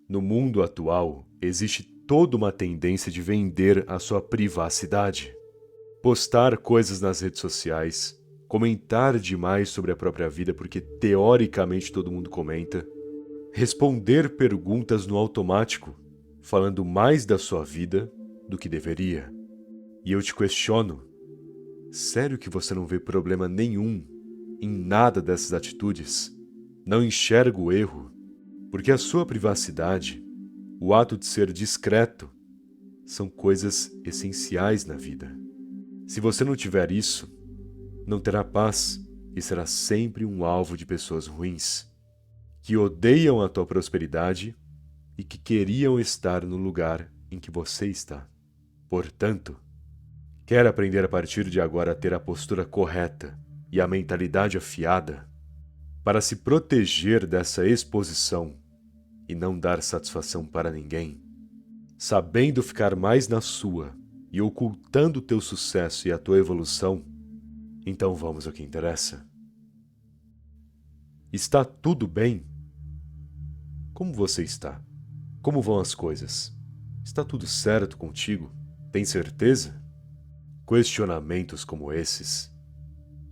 No mundo atual, existe toda uma tendência de vender a sua privacidade. Postar coisas nas redes sociais, comentar demais sobre a própria vida porque teoricamente todo mundo comenta, responder perguntas no automático, falando mais da sua vida do que deveria. E eu te questiono, sério que você não vê problema nenhum em nada dessas atitudes? Não enxerga o erro? Porque a sua privacidade, o ato de ser discreto, são coisas essenciais na vida. Se você não tiver isso, não terá paz e será sempre um alvo de pessoas ruins, que odeiam a tua prosperidade e que queriam estar no lugar em que você está. Portanto, quer aprender a partir de agora a ter a postura correta e a mentalidade afiada para se proteger dessa exposição e não dar satisfação para ninguém, sabendo ficar mais na sua e ocultando o teu sucesso e a tua evolução? Então vamos ao que interessa. Está tudo bem? Como você está? Como vão as coisas? Está tudo certo contigo? Tem certeza? Questionamentos como esses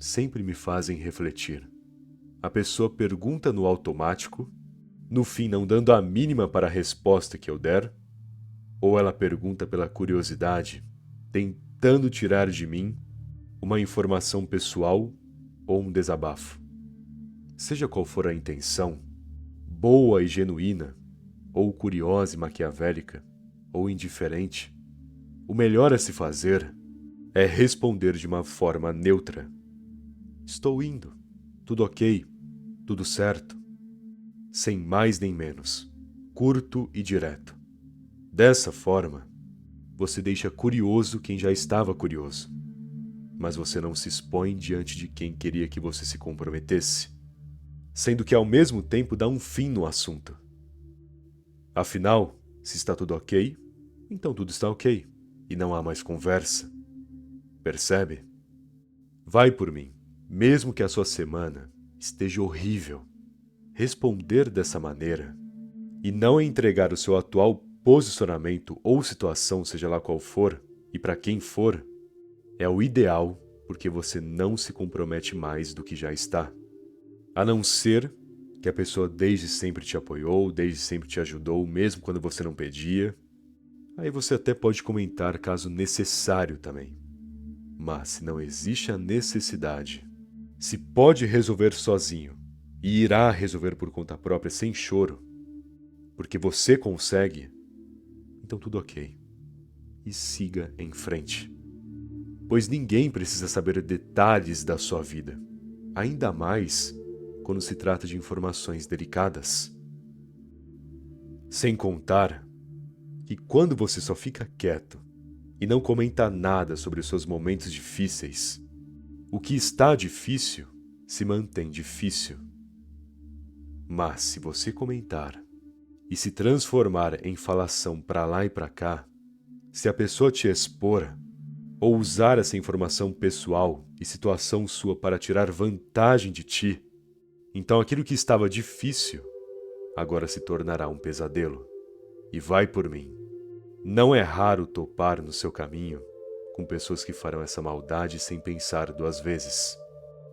sempre me fazem refletir. A pessoa pergunta no automático, no fim não dando a mínima para a resposta que eu der, ou ela pergunta pela curiosidade, tentando tirar de mim uma informação pessoal ou um desabafo. Seja qual for a intenção, boa e genuína, ou curiosa e maquiavélica, ou indiferente, o melhor a se fazer é responder de uma forma neutra. Estou indo, tudo ok, tudo certo, sem mais nem menos, curto e direto. Dessa forma, você deixa curioso quem já estava curioso, mas você não se expõe diante de quem queria que você se comprometesse, sendo que ao mesmo tempo dá um fim no assunto. Afinal, se está tudo ok, então tudo está ok, e não há mais conversa. Percebe? Vai por mim, mesmo que a sua semana esteja horrível. Responder dessa maneira e não entregar o seu atual posicionamento ou situação, seja lá qual for, e para quem for, é o ideal porque você não se compromete mais do que já está. A não ser que a pessoa desde sempre te apoiou, desde sempre te ajudou, mesmo quando você não pedia. Aí você até pode comentar caso necessário também. Mas se não existe a necessidade, se pode resolver sozinho e irá resolver por conta própria sem choro, porque você consegue, então tudo ok. E siga em frente. Pois ninguém precisa saber detalhes da sua vida, ainda mais quando se trata de informações delicadas. Sem contar que quando você só fica quieto e não comenta nada sobre os seus momentos difíceis, o que está difícil se mantém difícil. Mas se você comentar e se transformar em falação para lá e para cá, se a pessoa te expor ou usar essa informação pessoal e situação sua para tirar vantagem de ti, então aquilo que estava difícil agora se tornará um pesadelo. E vai por mim. Não é raro topar no seu caminho com pessoas que farão essa maldade sem pensar duas vezes.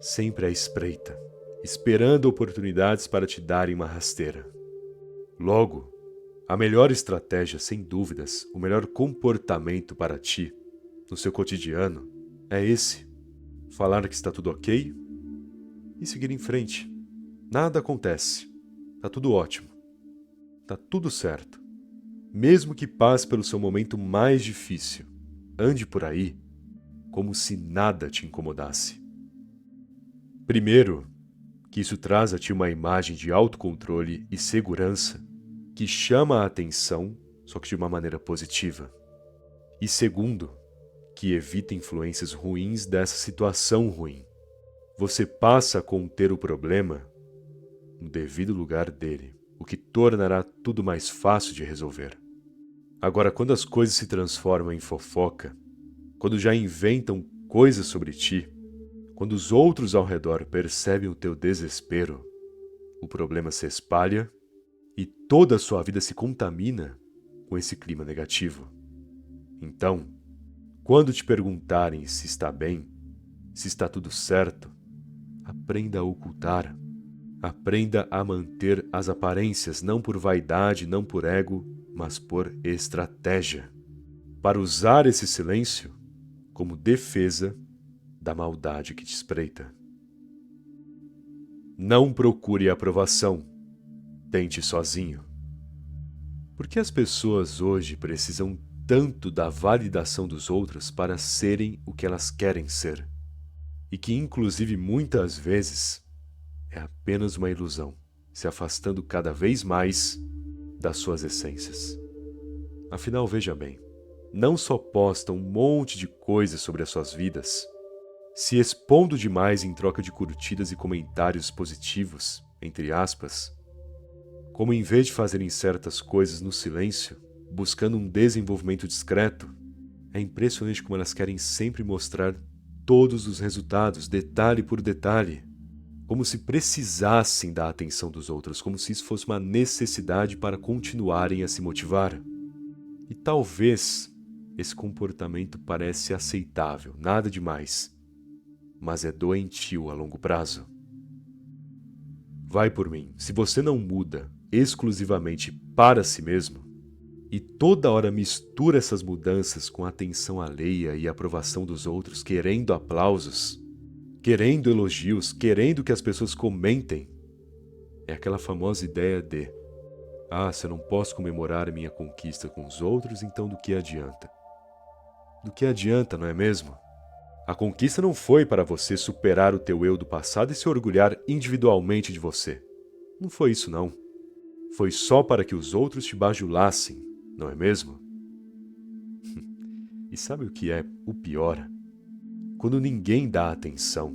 Sempre à espreita, esperando oportunidades para te darem uma rasteira. Logo, a melhor estratégia, sem dúvidas, o melhor comportamento para ti, no seu cotidiano, é esse. Falar que está tudo ok e seguir em frente. Nada acontece. Tá tudo ótimo. Tá tudo certo. Mesmo que passe pelo seu momento mais difícil, ande por aí como se nada te incomodasse. Primeiro, que isso traz a ti uma imagem de autocontrole e segurança que chama a atenção, só que de uma maneira positiva. E segundo, que evita influências ruins dessa situação ruim. Você passa a conter o problema no devido lugar dele, o que tornará tudo mais fácil de resolver. Agora, quando as coisas se transformam em fofoca, quando já inventam coisas sobre ti, quando os outros ao redor percebem o teu desespero, o problema se espalha e toda a sua vida se contamina com esse clima negativo. Então, quando te perguntarem se está bem, se está tudo certo, aprenda a ocultar. Aprenda a manter as aparências, não por vaidade, não por ego, mas por estratégia, para usar esse silêncio como defesa da maldade que te espreita. Não procure aprovação, tente sozinho. Por que as pessoas hoje precisam tanto da validação dos outros para serem o que elas querem ser? E que, inclusive, muitas vezes é apenas uma ilusão, se afastando cada vez mais das suas essências. Afinal, veja bem, não só postam um monte de coisas sobre as suas vidas, se expondo demais em troca de curtidas e comentários positivos, entre aspas, como em vez de fazerem certas coisas no silêncio, buscando um desenvolvimento discreto, é impressionante como elas querem sempre mostrar todos os resultados, detalhe por detalhe, como se precisassem da atenção dos outros, como se isso fosse uma necessidade para continuarem a se motivar. E talvez esse comportamento parece aceitável, nada demais, mas é doentio a longo prazo. Vai por mim, se você não muda exclusivamente para si mesmo, e toda hora mistura essas mudanças com a atenção alheia e aprovação dos outros, querendo aplausos, querendo elogios, querendo que as pessoas comentem, é aquela famosa ideia de se eu não posso comemorar a minha conquista com os outros, então do que adianta? Do que adianta, não é mesmo? A conquista não foi para você superar o teu eu do passado e se orgulhar individualmente de você. Não foi isso, não. Foi só para que os outros te bajulassem, não é mesmo? E sabe o que é o pior? Quando ninguém dá atenção,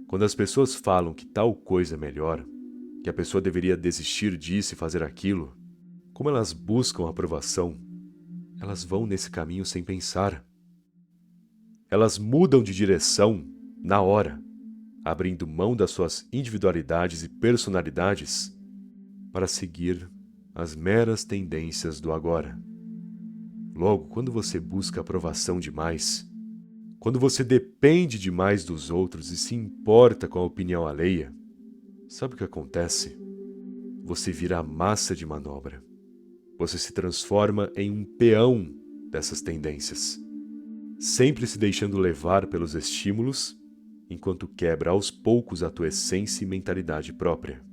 quando as pessoas falam que tal coisa é melhor, que a pessoa deveria desistir disso e fazer aquilo, como elas buscam aprovação, elas vão nesse caminho sem pensar. Elas mudam de direção na hora, abrindo mão das suas individualidades e personalidades para seguir as meras tendências do agora. Logo, quando você busca aprovação demais, quando você depende demais dos outros e se importa com a opinião alheia, sabe o que acontece? Você vira a massa de manobra. Você se transforma em um peão dessas tendências, sempre se deixando levar pelos estímulos, enquanto quebra aos poucos a tua essência e mentalidade própria.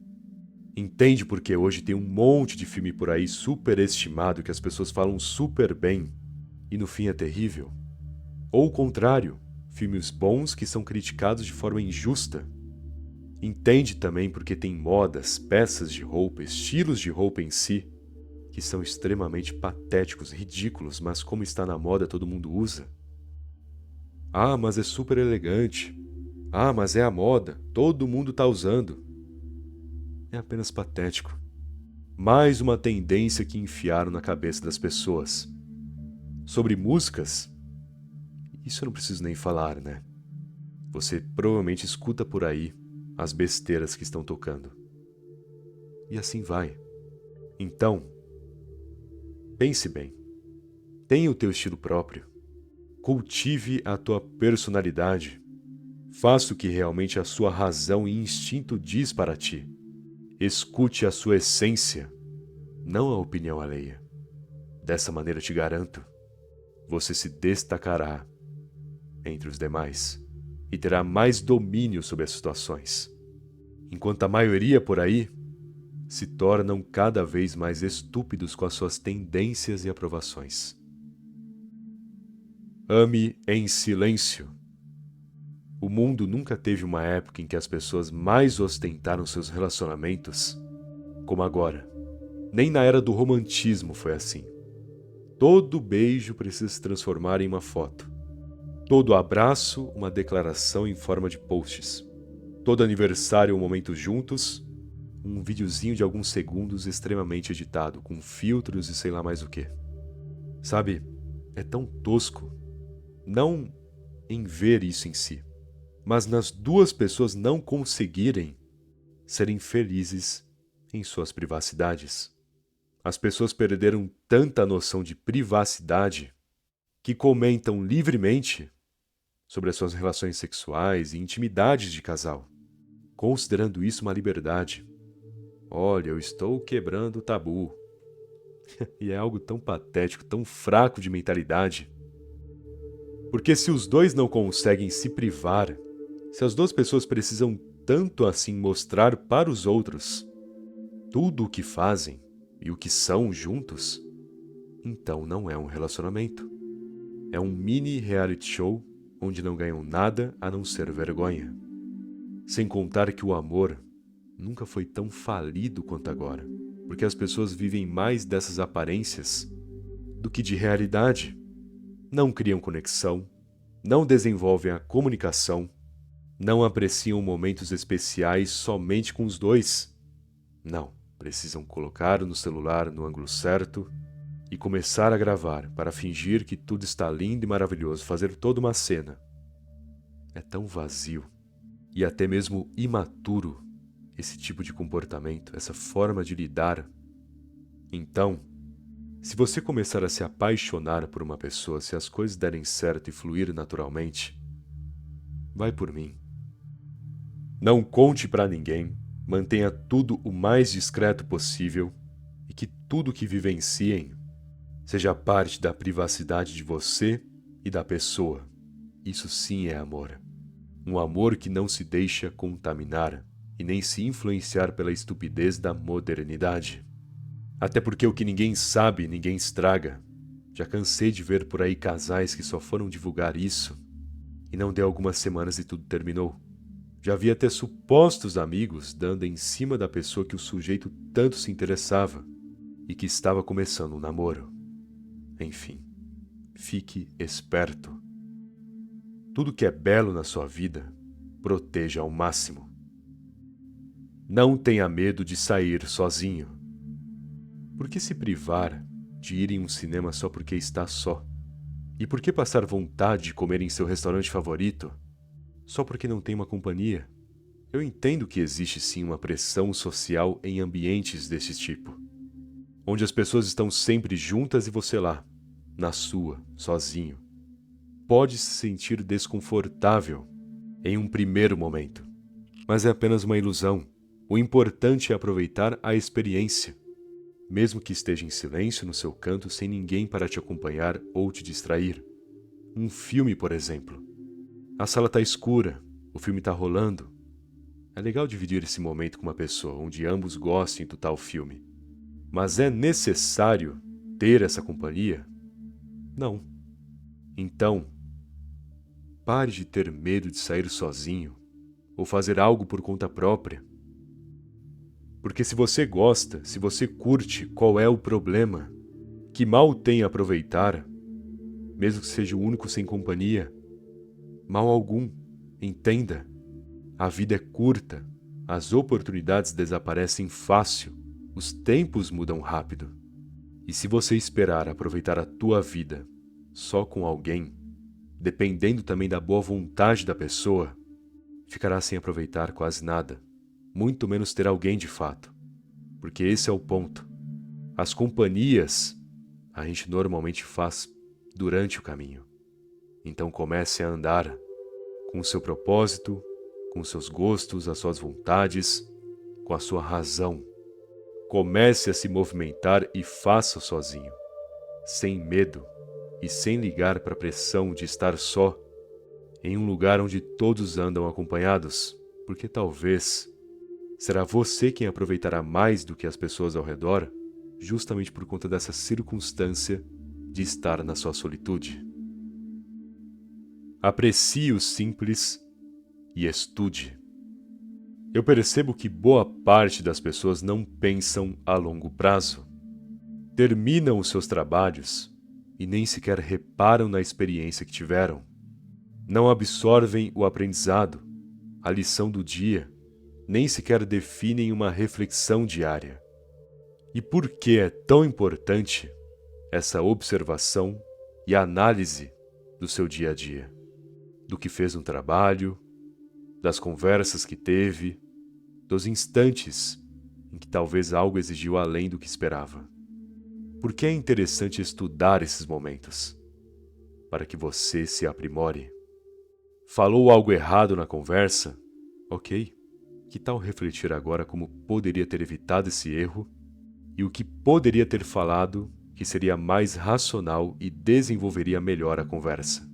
Entende porque hoje tem um monte de filme por aí superestimado que as pessoas falam super bem e no fim é terrível? Ou o contrário, filmes bons que são criticados de forma injusta? Entende também porque tem modas, peças de roupa, estilos de roupa em si, que são extremamente patéticos, ridículos, mas como está na moda todo mundo usa? Mas é super elegante. Mas é a moda, todo mundo está usando. É apenas patético. Mais uma tendência que enfiaram na cabeça das pessoas. Sobre músicas, isso eu não preciso nem falar, né? Você provavelmente escuta por aí as besteiras que estão tocando. E assim vai. Então, pense bem. Tenha o teu estilo próprio. Cultive a tua personalidade. Faça o que realmente a sua razão e instinto diz para ti. Escute a sua essência, não a opinião alheia. Dessa maneira te garanto, você se destacará entre os demais e terá mais domínio sobre as situações. Enquanto a maioria por aí se tornam cada vez mais estúpidos com as suas tendências e aprovações. Ame em silêncio. O mundo nunca teve uma época em que as pessoas mais ostentaram seus relacionamentos como agora. Nem na era do romantismo foi assim. Todo beijo precisa se transformar em uma foto. Todo abraço, uma declaração em forma de posts. Todo aniversário, um momento juntos, um videozinho de alguns segundos extremamente editado, com filtros e sei lá mais o quê. Sabe, é tão tosco, não em ver isso em si, mas nas duas pessoas não conseguirem serem felizes em suas privacidades. As pessoas perderam tanta noção de privacidade que comentam livremente sobre as suas relações sexuais e intimidades de casal, considerando isso uma liberdade. Olha, eu estou quebrando o tabu. E é algo tão patético, tão fraco de mentalidade. Porque se os dois não conseguem se privar, se as duas pessoas precisam tanto assim mostrar para os outros tudo o que fazem e o que são juntos, então não é um relacionamento. É um mini reality show onde não ganham nada a não ser vergonha. Sem contar que o amor nunca foi tão falido quanto agora, porque as pessoas vivem mais dessas aparências do que de realidade. Não criam conexão, não desenvolvem a comunicação, não apreciam momentos especiais somente com os dois. Não, precisam colocar no celular no ângulo certo e começar a gravar para fingir que tudo está lindo e maravilhoso, fazer toda uma cena. É tão vazio e até mesmo imaturo esse tipo de comportamento, essa forma de lidar. Então, se você começar a se apaixonar por uma pessoa, se as coisas derem certo e fluir naturalmente, vai por mim. Não conte para ninguém, mantenha tudo o mais discreto possível e que tudo que vivenciem seja parte da privacidade de você e da pessoa. Isso sim é amor. Um amor que não se deixa contaminar e nem se influenciar pela estupidez da modernidade. Até porque o que ninguém sabe, ninguém estraga. Já cansei de ver por aí casais que só foram divulgar isso e não deu algumas semanas e tudo terminou. Já vi até supostos amigos dando em cima da pessoa que o sujeito tanto se interessava e que estava começando um namoro. Enfim, fique esperto. Tudo que é belo na sua vida, proteja ao máximo. Não tenha medo de sair sozinho. Por que se privar de ir em um cinema só porque está só? E por que passar vontade de comer em seu restaurante favorito só porque não tem uma companhia? Eu entendo que existe sim uma pressão social em ambientes desse tipo, onde as pessoas estão sempre juntas e você lá, na sua, sozinho. Pode se sentir desconfortável em um primeiro momento, mas é apenas uma ilusão. O importante é aproveitar a experiência, mesmo que esteja em silêncio no seu canto sem ninguém para te acompanhar ou te distrair. Um filme, por exemplo. A sala está escura, o filme está rolando. É legal dividir esse momento com uma pessoa onde ambos gostem do tal filme. Mas é necessário ter essa companhia? Não. Então, pare de ter medo de sair sozinho ou fazer algo por conta própria. Porque se você gosta, se você curte, qual é o problema? Que mal tem a aproveitar, mesmo que seja o único sem companhia? Mal algum, entenda. A vida é curta, as oportunidades desaparecem fácil, os tempos mudam rápido. E se você esperar aproveitar a tua vida só com alguém, dependendo também da boa vontade da pessoa, ficará sem aproveitar quase nada, muito menos ter alguém de fato. Porque esse é o ponto. As companhias a gente normalmente faz durante o caminho. Então comece a andar com o seu propósito, com os seus gostos, as suas vontades, com a sua razão. Comece a se movimentar e faça sozinho, sem medo e sem ligar para a pressão de estar só, em um lugar onde todos andam acompanhados, porque talvez será você quem aproveitará mais do que as pessoas ao redor, justamente por conta dessa circunstância de estar na sua solitude. Aprecie o simples e estude. Eu percebo que boa parte das pessoas não pensam a longo prazo. Terminam os seus trabalhos e nem sequer reparam na experiência que tiveram. Não absorvem o aprendizado, a lição do dia, nem sequer definem uma reflexão diária. E por que é tão importante essa observação e análise do seu dia a dia? Do que fez no trabalho, das conversas que teve, dos instantes em que talvez algo exigiu além do que esperava. Porque é interessante estudar esses momentos, para que você se aprimore. Falou algo errado na conversa? Ok. Que tal refletir agora como poderia ter evitado esse erro e o que poderia ter falado que seria mais racional e desenvolveria melhor a conversa?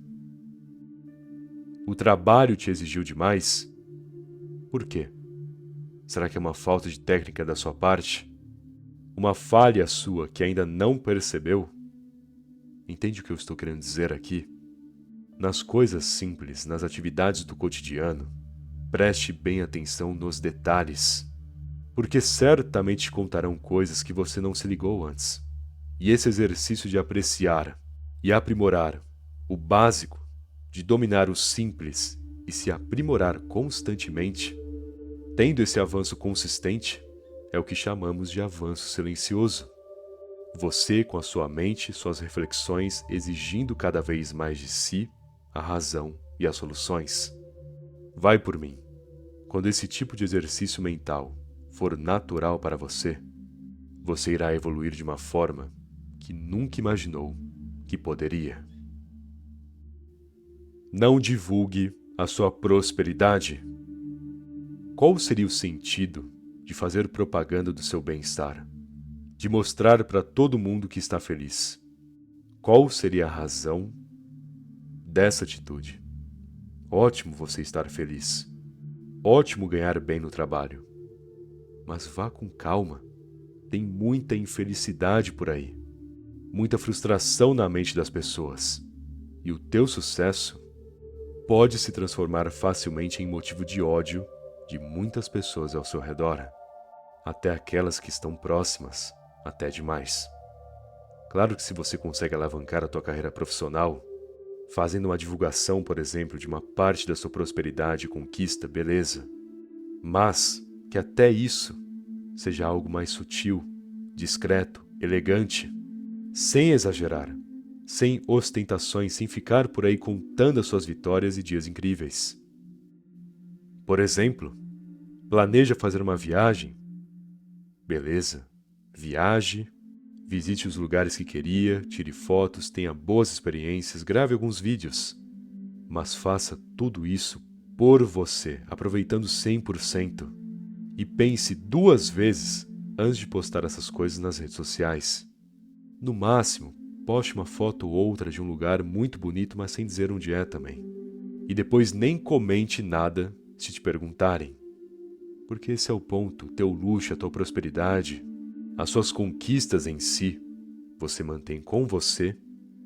O trabalho te exigiu demais? Por quê? Será que é uma falta de técnica da sua parte? Uma falha sua que ainda não percebeu? Entende o que eu estou querendo dizer aqui? Nas coisas simples, nas atividades do cotidiano, preste bem atenção nos detalhes, porque certamente te contarão coisas que você não se ligou antes. E esse exercício de apreciar e aprimorar o básico, de dominar o simples e se aprimorar constantemente, tendo esse avanço consistente, é o que chamamos de avanço silencioso. Você, com a sua mente, suas reflexões, exigindo cada vez mais de si, a razão e as soluções. Vai por mim. Quando esse tipo de exercício mental for natural para você, você irá evoluir de uma forma que nunca imaginou que poderia. Não divulgue a sua prosperidade. Qual seria o sentido de fazer propaganda do seu bem-estar? De mostrar para todo mundo que está feliz? Qual seria a razão dessa atitude? Ótimo você estar feliz. Ótimo ganhar bem no trabalho. Mas vá com calma. Tem muita infelicidade por aí. Muita frustração na mente das pessoas. E o teu sucesso pode se transformar facilmente em motivo de ódio de muitas pessoas ao seu redor. Até aquelas que estão próximas, até demais. Claro que se você consegue alavancar a tua carreira profissional, fazendo uma divulgação, por exemplo, de uma parte da sua prosperidade e conquista, beleza. Mas que até isso seja algo mais sutil, discreto, elegante, sem exagerar, sem ostentações, sem ficar por aí contando as suas vitórias e dias incríveis. Por exemplo, planeja fazer uma viagem? Beleza, viaje, visite os lugares que queria, tire fotos, tenha boas experiências, grave alguns vídeos. Mas faça tudo isso por você, aproveitando 100%. E pense 2 vezes antes de postar essas coisas nas redes sociais. No máximo, poste uma foto ou outra de um lugar muito bonito, mas sem dizer onde é também. E depois nem comente nada se te perguntarem. Porque esse é o ponto, teu luxo, a tua prosperidade, as suas conquistas em si, você mantém com você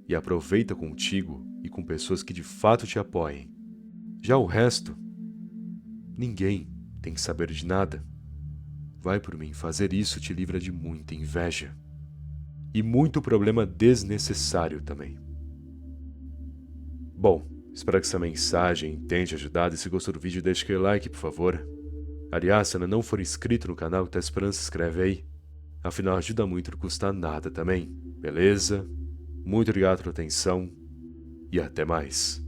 e aproveita contigo e com pessoas que de fato te apoiem. Já o resto, ninguém tem que saber de nada. Vai por mim, fazer isso te livra de muita inveja. E muito problema desnecessário também. Bom, espero que essa mensagem tenha te ajudado e se gostou do vídeo deixa aquele like, por favor. Aliás, se ainda não for inscrito no canal, tá esperando, se inscreve aí. Afinal, ajuda muito, não custa nada também, beleza? Muito obrigado pela atenção e até mais.